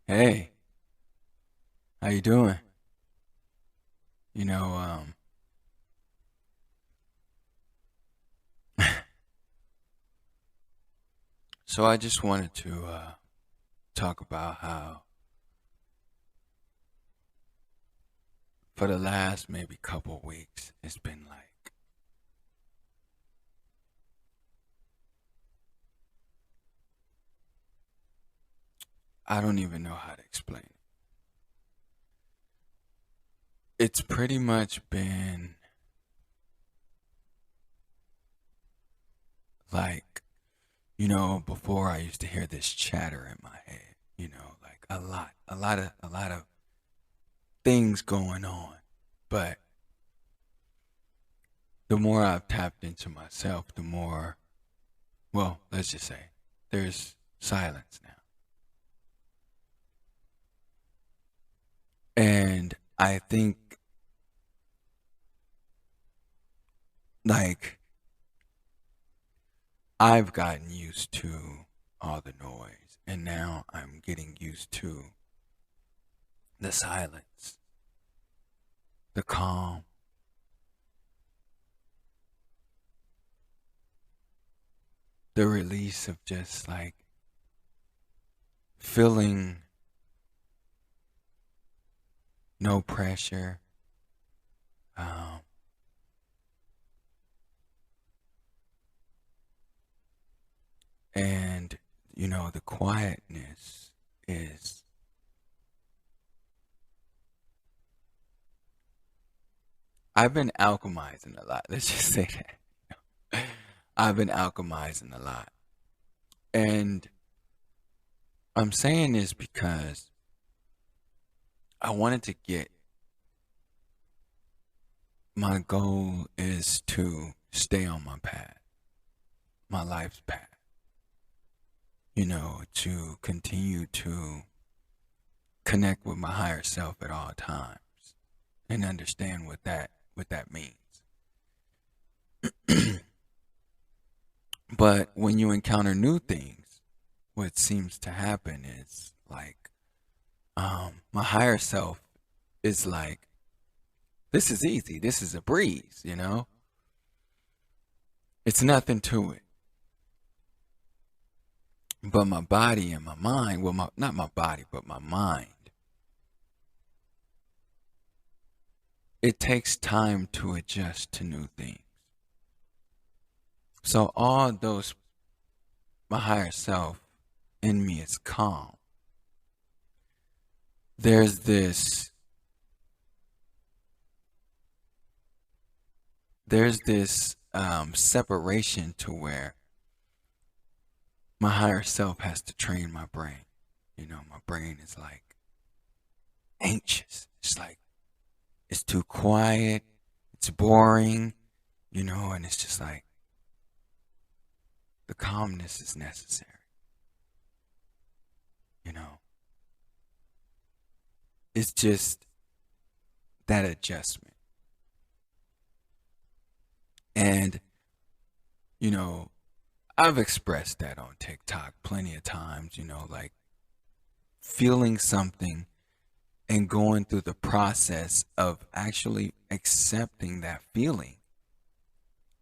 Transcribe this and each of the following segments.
Hey, how you doing? You know, um, so I just wanted to talk about how for the last maybe couple weeks it's been like I don't even know how to explain it. It's pretty much been like, before I used to hear this chatter in my head, like a lot of things going on. But the more I've tapped into myself, the more, well, let's just say there's silence now. And I think like I've gotten used to all the noise and now I'm getting used to the silence, the calm, the release of just like feeling no pressure. Um, and, the quietness is, I've been alchemizing a lot. Let's just say that. I've been alchemizing a lot. And I'm saying this because I wanted to get my goal is to stay on my path, my life's path, to continue to connect with my higher self at all times and understand what that means. But when you encounter new things, what seems to happen is like my higher self is like, this is easy, this is a breeze. It's nothing to it. But my body and my mind, well, not my body, but my mind, it takes time to adjust to new things. So all those, my higher self in me is calm. There's this, separation to where my higher self has to train my brain. My brain is like anxious. It's like, it's too quiet. It's boring, and it's just like the calmness is necessary, you know. It's just that adjustment. And, you know, I've expressed that on TikTok plenty of times, like feeling something and going through the process of actually accepting that feeling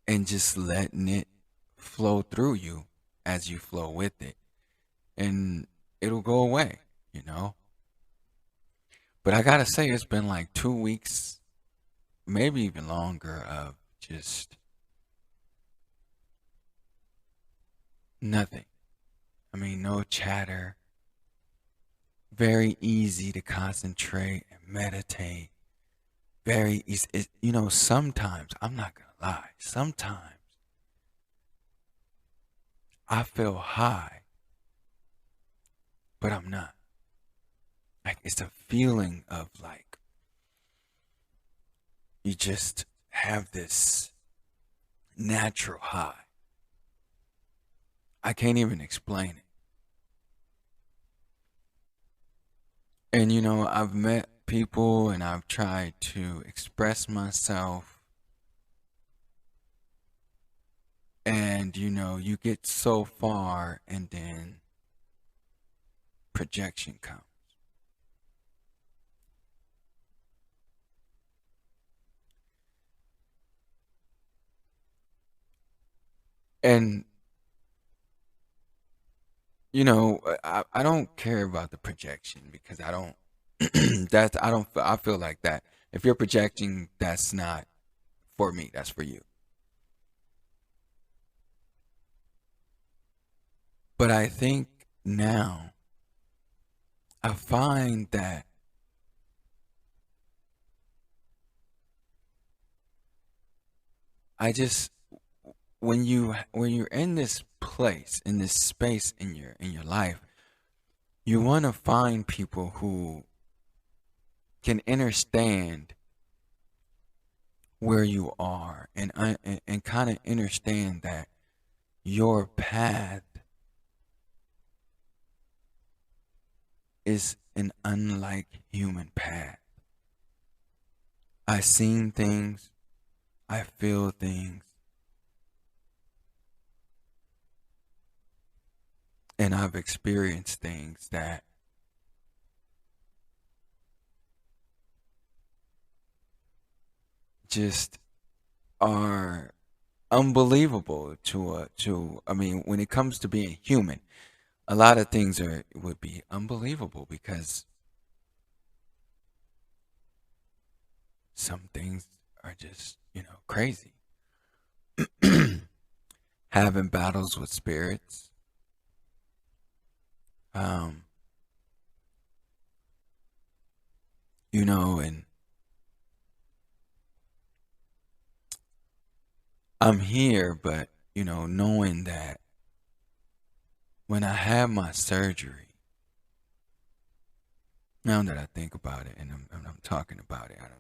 and just letting it flow through you as you flow with it. And it'll go away, you know? But I gotta say, it's been like 2 weeks, maybe even longer, of just nothing. I mean, no chatter, very easy to concentrate and meditate. Very easy. Sometimes, I'm not gonna lie, sometimes I feel high, but I'm not. Like, it's a feeling of like, you just have this natural high. I can't even explain it. And I've met people and I've tried to express myself, and you get so far and then projection comes. And I don't care about the projection because I don't that's I don't I feel like that if you're projecting, that's not for me, that's for you. But I think now I find that I just when you're in this place, in this space in your life, you want to find people who can understand where you are and kind of understand that your path is an unlike human path. I've seen things, I feel things, and I've experienced things that just are unbelievable to I mean, when it comes to being human, a lot of things are would be unbelievable because some things are just, crazy. Having battles with spirits, um, and I'm here, but knowing that when I had my surgery, now that I think about it and I'm talking about it, I done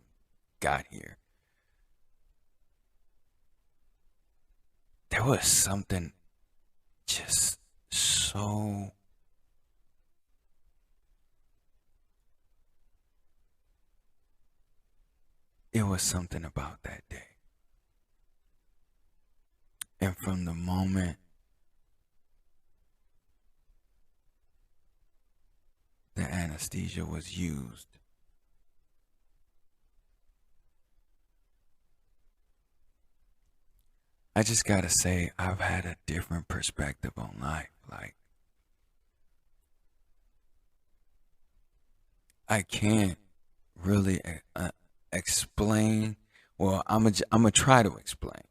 got here. There was something just so it was something about that day. And from the moment the anesthesia was used, I just gotta say, I've had a different perspective on life. Like, I can't really explain. Well, I'm gonna try to explain.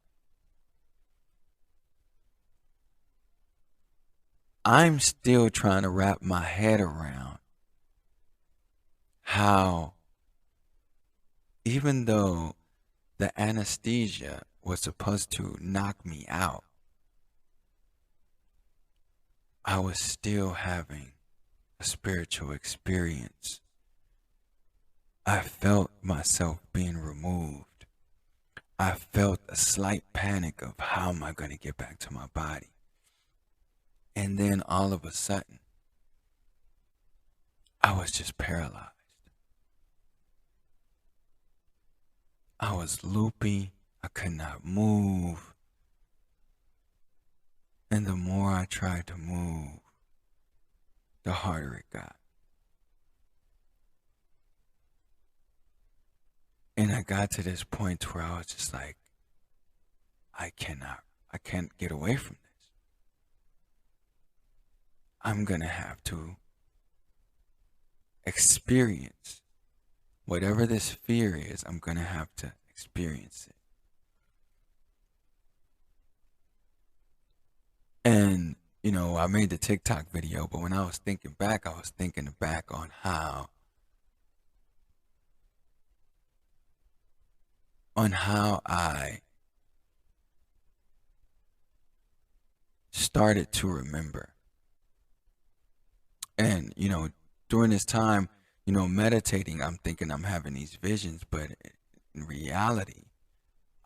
I'm still trying to wrap my head around how, even though the anesthesia was supposed to knock me out, I was still having a spiritual experience. I felt myself being removed. I felt a slight panic of how am I going to get back to my body. And then all of a sudden, I was just paralyzed. I was loopy. I could not move. And the more I tried to move, the harder it got. And I got to this point where I was just like, I can't get away from this. I'm going to have to experience whatever this fear is, I'm going to have to experience it. And, I made the TikTok video, but when I was thinking back, I was thinking back on how I started to remember. And, during this time, meditating, I'm thinking I'm having these visions, but in reality,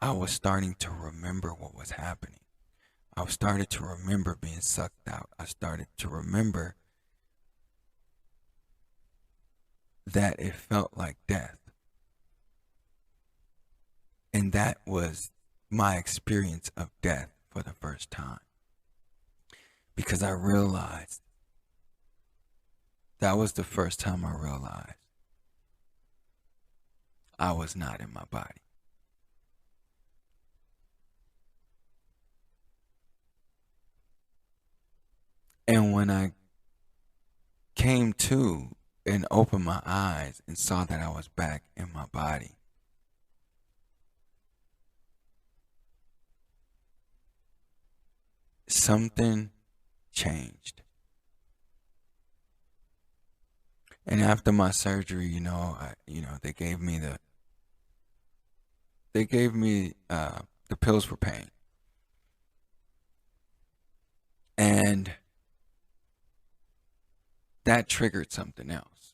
I was starting to remember what was happening. I started to remember being sucked out. I started to remember that it felt like death. And that was my experience of death for the first time. Because I realized that was the first time I realized I was not in my body. when I came to and opened my eyes and saw that I was back in my body, something changed. And after my surgery, they gave me the pills for pain, and that triggered something else.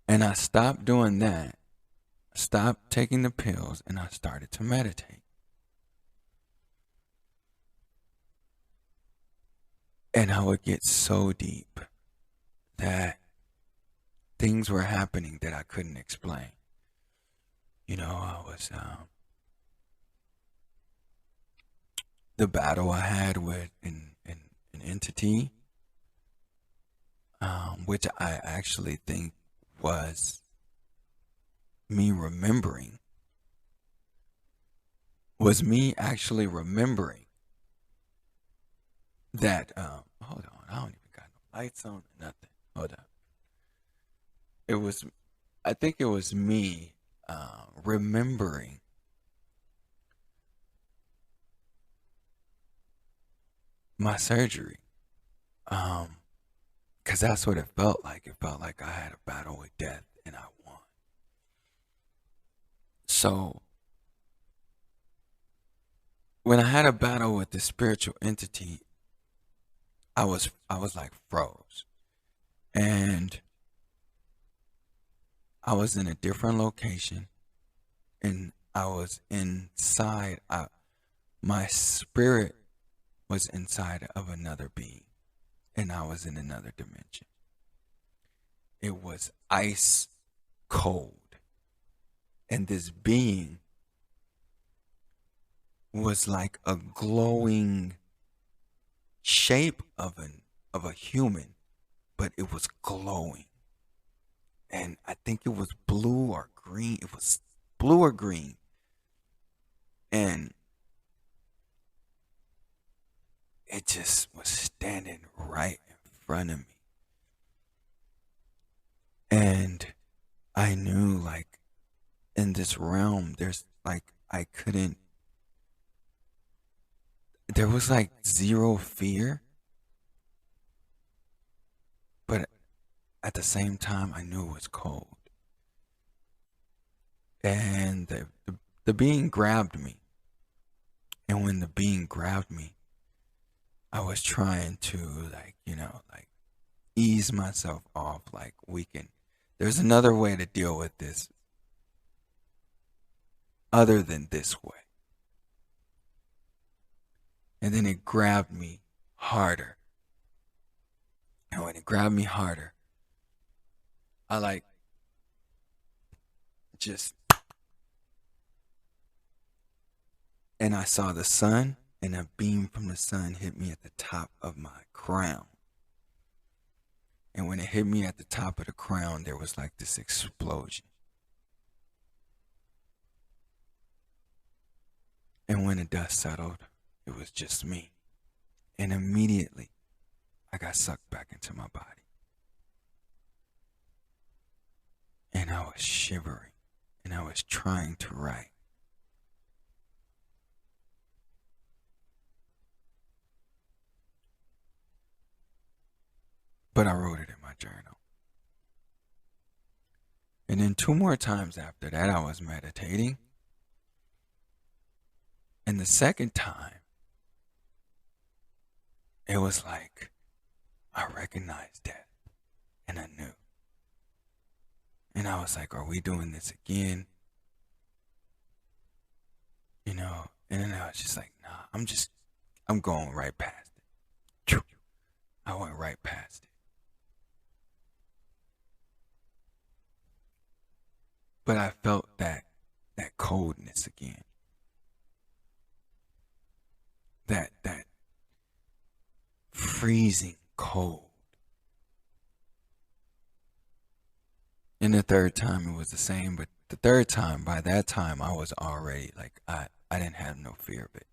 And I stopped doing that, stopped taking the pills, and I started to meditate. And I would get so deep that things were happening that I couldn't explain. I was the battle I had with an entity, which I actually think was me remembering, was me actually remembering that. Hold on, I don't even got no lights on, nothing. Hold up. It was, I think it was me remembering my surgery. Because that's what it felt like. It felt like I had a battle with death and I won. So when I had a battle with the spiritual entity, I was like froze. And I was in a different location and I was inside. My spirit was inside of another being and I was in another dimension. It was ice cold. And this being was like a glowing shape of a human, but it was glowing. And I think it was blue or green. It was blue or green. And it just was standing right in front of me. And I knew, like, in this realm, there's like, there was like zero fear. But at the same time, I knew it was cold. And the being grabbed me. And when the being grabbed me, I was trying to, like, ease myself off. Like, there's another way to deal with this other than this way. And then it grabbed me harder. And when it grabbed me harder, I and I saw the sun, and a beam from the sun hit me at the top of my crown. And when it hit me at the top of the crown, there was like this explosion. And when the dust settled, it was just me. And immediately, I got sucked back into my body. And I was shivering, and I was trying to write. But I wrote it in my journal. And then 2 more times after that, I was meditating. And the second time, it was like I recognized that. And I knew. And I was like, are we doing this again? And then I was just like, nah, I'm going right past it. I went right past it. But I felt that coldness again. That freezing cold. And the third time it was the same, but the third time, by that time, I was already like, I didn't have no fear of it.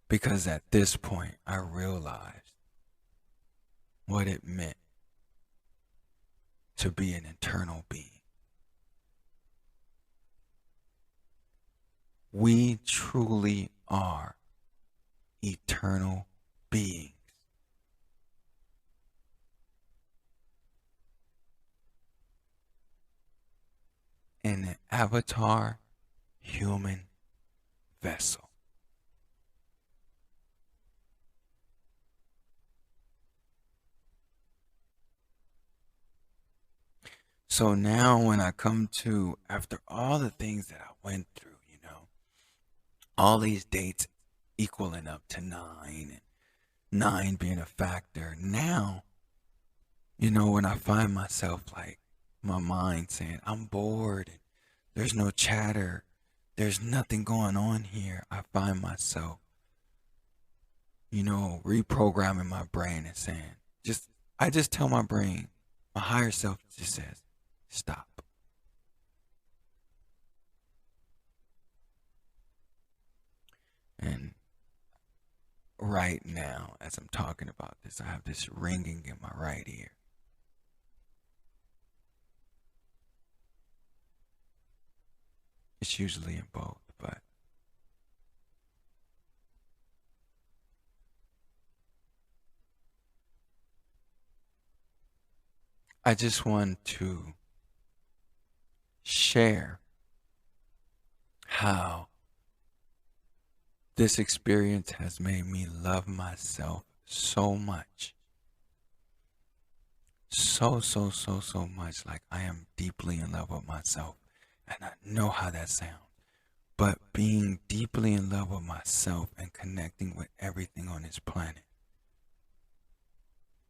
Because at this point, I realized what it meant to be an eternal being. We truly are eternal beings. In an avatar human vessel. So now when I come to, after all the things that I went through, all these dates equaling up to 9 and 9 being a factor, now, when I find myself like my mind saying, I'm bored, and there's no chatter, there's nothing going on here, I find myself, reprogramming my brain and saying, I just tell my brain, my higher self just says, stop. And right now, as I'm talking about this, I have this ringing in my right ear. It's usually in both, but I just want to share how this experience has made me love myself so much. So much. Like I am deeply in love with myself. And I know how that sounds. But being deeply in love with myself and connecting with everything on this planet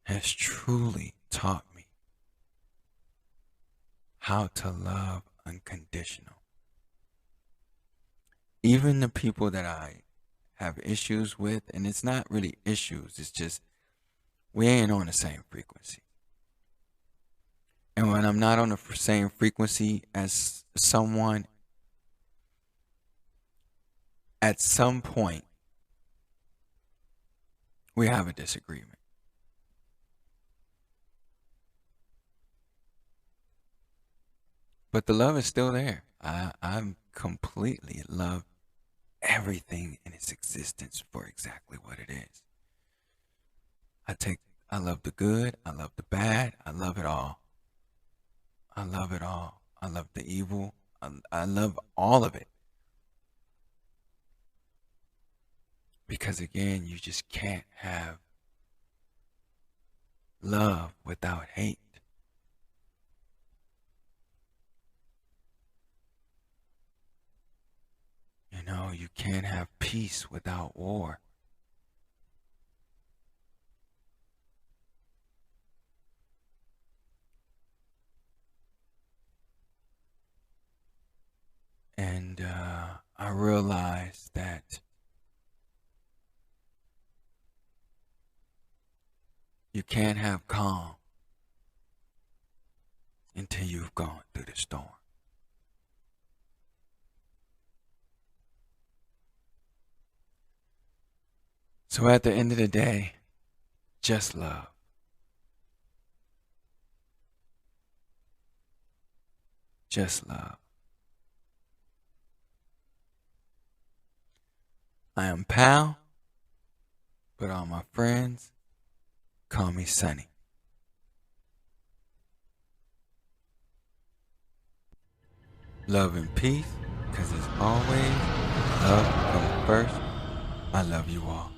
has truly taught me how to love unconditional. Even the people that I have issues with, and it's not really issues, it's just we ain't on the same frequency. And when I'm not on the same frequency as someone, at some point, we have a disagreement. But the love is still there. I'm completely love everything in its existence for exactly what it is. I love the good, I love the bad, I love it all. I love it all. I love the evil. I love all of it. Because again, you just can't have love without hate. You can't have peace without war. And I realized that you can't have calm until you've gone through the storm. So at the end of the day, just love. Just love. I am P.A.L.L.E, but all my friends call me Sunny. Love and peace, because as always, love comes first. I love you all.